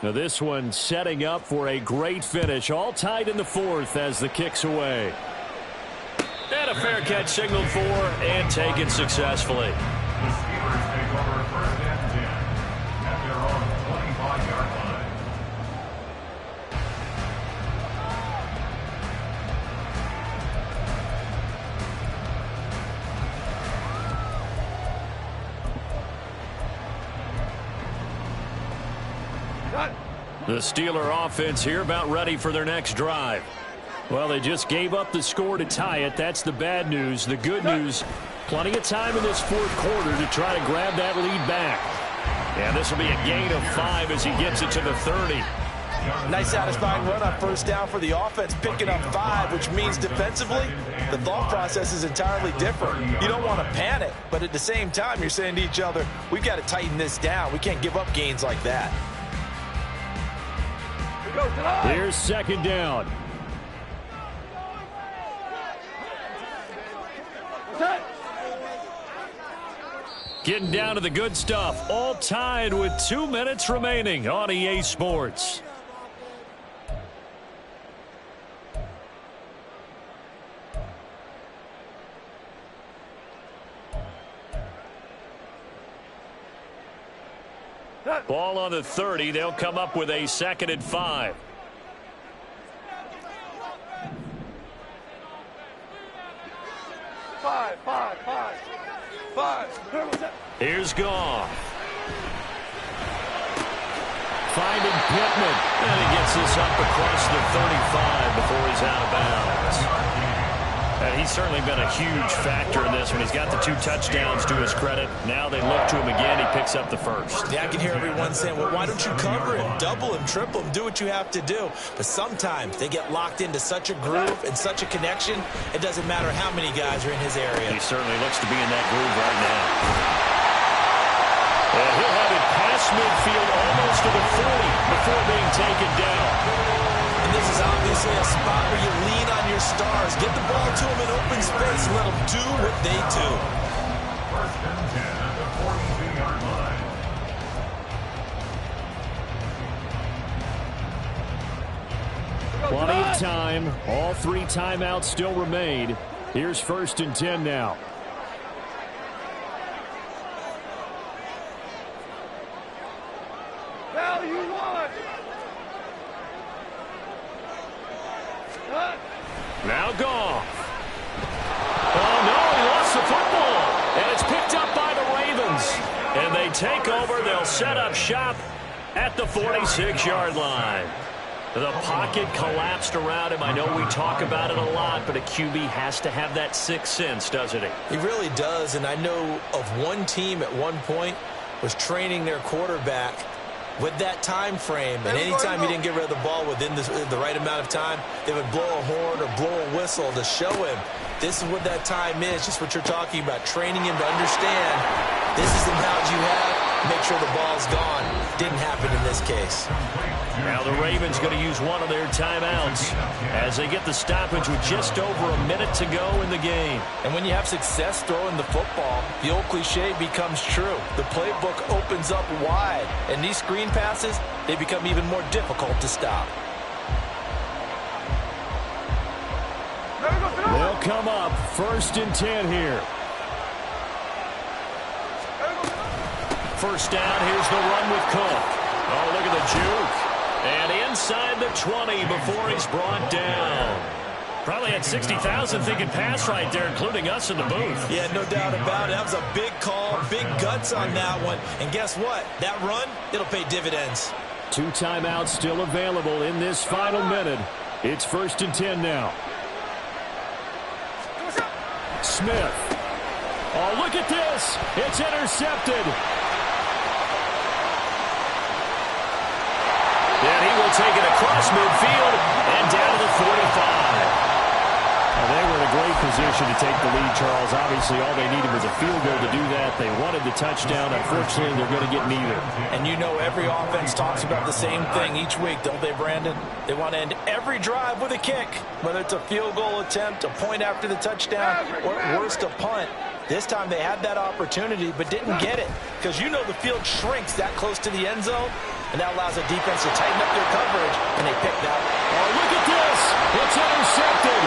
Now this one setting up for a great finish. All tied in the 4th as the kick's away. And a fair catch signaled for and taken successfully. The Steelers take over 1st and 10 at their own 25-yard line. The Steeler offense here about ready for their next drive. Well, they just gave up the score to tie it. That's the bad news. The good news, plenty of time in this 4th quarter to try to grab that lead back. And this will be a gain of 5 as he gets it to the 30. Nice satisfying run on first down for the offense, picking up 5, which means defensively, the thought process is entirely different. You don't want to panic, but at the same time, you're saying to each other, we've got to tighten this down. We can't give up gains like that. Here's 2nd down. Getting down to the good stuff. All tied with 2 minutes remaining on EA Sports. Ball on the 30. They'll come up with a 2nd and 5. Here's Goff. Finding Pittman. And he gets this up across the 35 before he's out of bounds. Yeah, he's certainly been a huge factor in this one. He's got the 2 touchdowns to his credit. Now they look to him again. He picks up the first. Yeah, I can hear everyone saying, well, why don't you cover him, double him, triple him, do what you have to do. But sometimes they get locked into such a groove and such a connection, it doesn't matter how many guys are in his area. He certainly looks to be in that groove right now. And he'll have it past midfield almost to the 40 before being taken down. And this is obviously a spot where you lean on your stars. Get the ball to them in open space and let them do what they do. First and 10 at the 42-yard line. Plenty of time. All 3 timeouts still remain. Here's first and 10 now. Now you want. Now Goff. Oh, no, he lost the football. And it's picked up by the Ravens. And they take over. They'll set up shop at the 46-yard line. The pocket collapsed around him. I know we talk about it a lot, but a QB has to have that sixth sense, doesn't he? He really does, and I know of one team at one point was training their quarterback with that time frame, and anytime he didn't get rid of the ball within the right amount of time, they would blow a horn or blow a whistle to show him this is what that time is, just what you're talking about, training him to understand this is the amount you have, make sure the ball's gone. Didn't happen in this case. Now the Ravens going to use one of their timeouts as they get the stoppage with just over a minute to go in the game. And when you have success throwing the football, the old cliche becomes true. The playbook opens up wide, and these screen passes, they become even more difficult to stop. They'll come up first and 10 here. First down, here's the run with Cook. Oh, look at the juke. And inside the 20 before he's brought down. Probably had 60,000 thinking pass right there, including us in the booth. Yeah, no doubt about it. That was a big call, big guts on that one. And guess what? That run, it'll pay dividends. 2 timeouts still available in this final minute. It's first and 10 now. Smith. Oh, look at this. It's intercepted. And he will take it across midfield and down to the 45. They were in a great position to take the lead, Charles. Obviously, all they needed was a field goal to do that. They wanted the touchdown. Unfortunately, they're going to get neither. And you know every offense talks about the same thing each week, don't they, Brandon? They want to end every drive with a kick, whether it's a field goal attempt, a point after the touchdown, or at worst, a punt. This time they had that opportunity but didn't get it because you know the field shrinks that close to the end zone, and that allows the defense to tighten up their coverage, and they picked that. Oh, look at this. It's intercepted.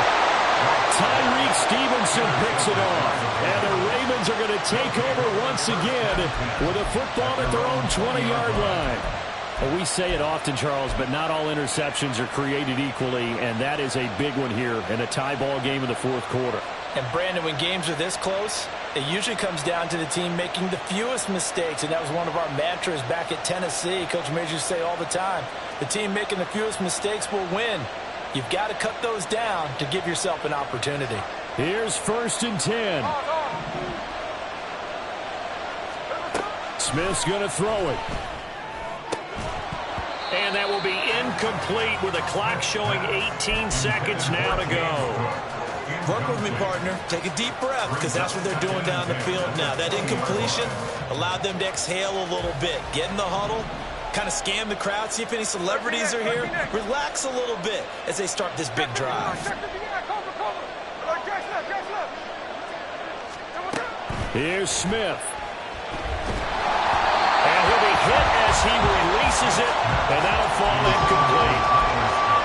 Tyreek Stevenson picks it off. And the Ravens are going to take over once again with a football at their own 20-yard line. Well, we say it often, Charles, but not all interceptions are created equally, and that is a big one here in a tie ball game in the fourth quarter. And, Brandon, when games are this close, it usually comes down to the team making the fewest mistakes, and that was one of our mantras back at Tennessee. Coach Major used to say all the time, the team making the fewest mistakes will win. You've got to cut those down to give yourself an opportunity. Here's first and 10. Smith's going to throw it. And that will be incomplete with a clock showing 18 seconds now to go. Work with me, partner. Take a deep breath because that's what they're doing down the field now. That incompletion allowed them to exhale a little bit. Get in the huddle, kind of scan the crowd, see if any celebrities are here. Relax a little bit as they start this big drive. Here's Smith. And he'll be hit as he releases it, and that'll fall incomplete.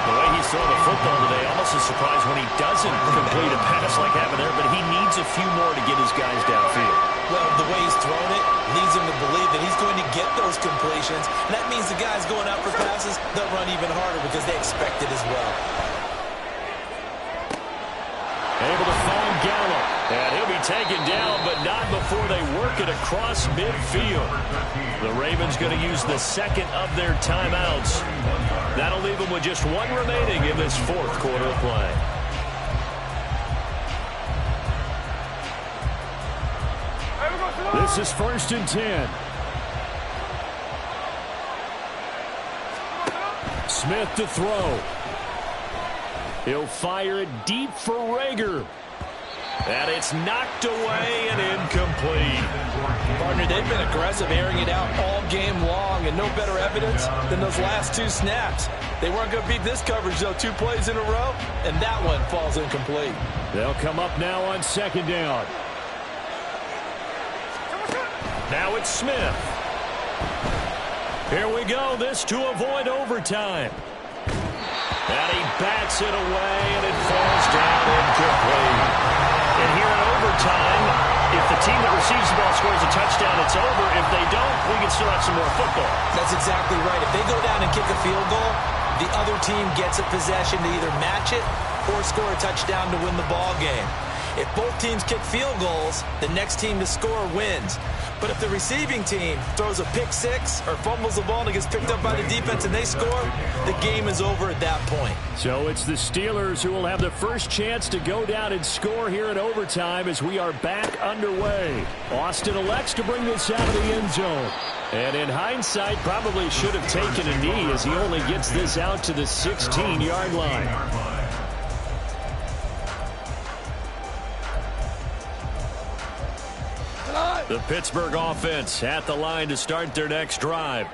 The way he's throwing the football today, almost a surprise when he doesn't complete a pass like having there, but he needs a few more to get his guys downfield. Well, the way he's thrown it leads him to believe that he's going to get those completions. And that means the guys going out for passes, they'll run even harder because they expect it as well. Able to find Gallup. And he'll be taken down, but not before they work it across midfield. The Ravens going to use the second of their timeouts. That'll leave them with just one remaining in this fourth quarter of play. This is 1st and 10. Smith to throw. He'll fire it deep for Rager. And it's knocked away and incomplete. Partner, they've been aggressive, airing it out all game long, and no better evidence than those last 2 snaps. They weren't going to beat this coverage, though, 2 plays in a row, and that one falls incomplete. They'll come up now on 2nd down. Now it's Smith. Here we go. This to avoid overtime. And he bats it away, and it falls down incomplete. And here in overtime, if the team that receives the ball scores a touchdown, it's over. If they don't, we can still have some more football. That's exactly right. If they go down and kick a field goal, the other team gets a possession to either match it or score a touchdown to win the ball game. If both teams kick field goals, the next team to score wins. But if the receiving team throws a pick 6 or fumbles the ball and it gets picked up by the defense and they score, the game is over at that point. So it's the Steelers who will have the first chance to go down and score here in overtime as we are back underway. Austin elects to bring this out of the end zone. And in hindsight, probably should have taken a knee as he only gets this out to the 16-yard line. The Pittsburgh offense at the line to start their next drive.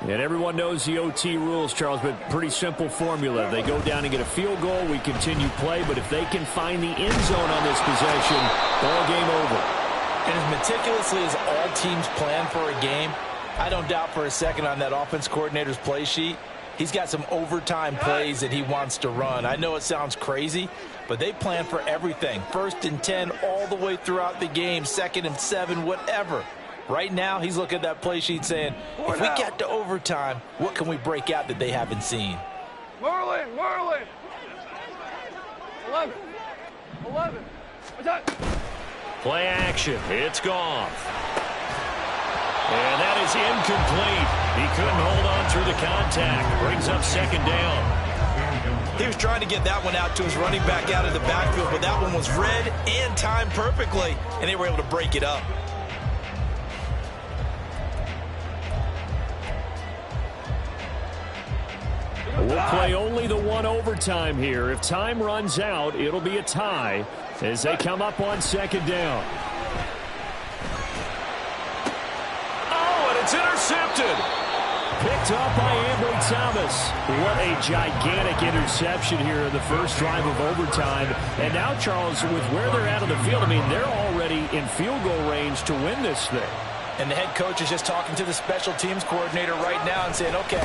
And everyone knows the OT rules, Charles, but pretty simple formula. They go down and get a field goal, we continue play, but if they can find the end zone on this possession, ball game over. And as meticulously as all teams plan for a game, I don't doubt for a second on that offense coordinator's play sheet, he's got some overtime plays that he wants to run. I know it sounds crazy, but they plan for everything. 1st and 10 all the way throughout the game, 2nd and 7, whatever. Right now, he's looking at that play sheet saying, if we get to overtime, what can we break out that they haven't seen? Merlin! 11. Play action. It's Goff. And that is incomplete. He couldn't hold on through the contact. Brings up 2nd down. He was trying to get that one out to his running back out of the backfield, but that one was read and timed perfectly, and they were able to break it up. We'll play only the one overtime here. If time runs out, it'll be a tie as they come up on 2nd down. Oh, and it's intercepted. Picked up by Ambry Thomas. What a gigantic interception here in the first drive of overtime. And now, Charles, with where they're at on the field, I mean, they're already in field goal range to win this thing. And the head coach is just talking to the special teams coordinator right now and saying, okay,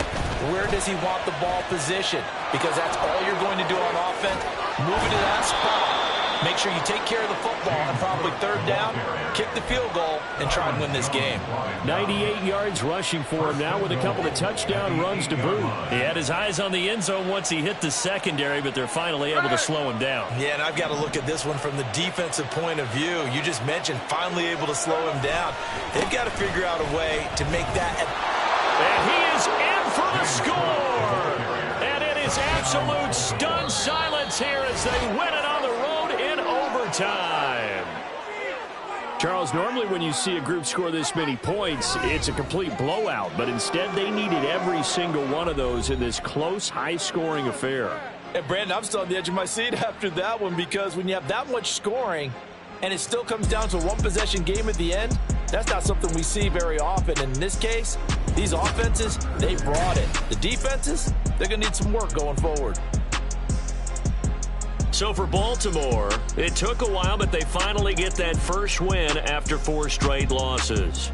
where does he want the ball positioned? Because that's all you're going to do on offense. Move it to that spot. Make sure you take care of the football and probably 3rd down, kick the field goal, and try and win this game. 98 yards rushing for him now with a couple of touchdown runs to boot. He had his eyes on the end zone once he hit the secondary, but they're finally able to slow him down. Yeah, and I've got to look at this one from the defensive point of view. You just mentioned finally able to slow him down. They've got to figure out a way to make that. And he is in for the score. And it is absolute stunned silence here as they win it on the road in overtime. Charles, normally when you see a group score this many points, it's a complete blowout. But instead, they needed every single one of those in this close, high-scoring affair. And, Brandon, I'm still on the edge of my seat after that one because when you have that much scoring and it still comes down to a one-possession game at the end, that's not something we see very often. And in this case, these offenses, they brought it. The defenses, they're going to need some work going forward. So for Baltimore, it took a while, but they finally get that first win after 4 straight losses.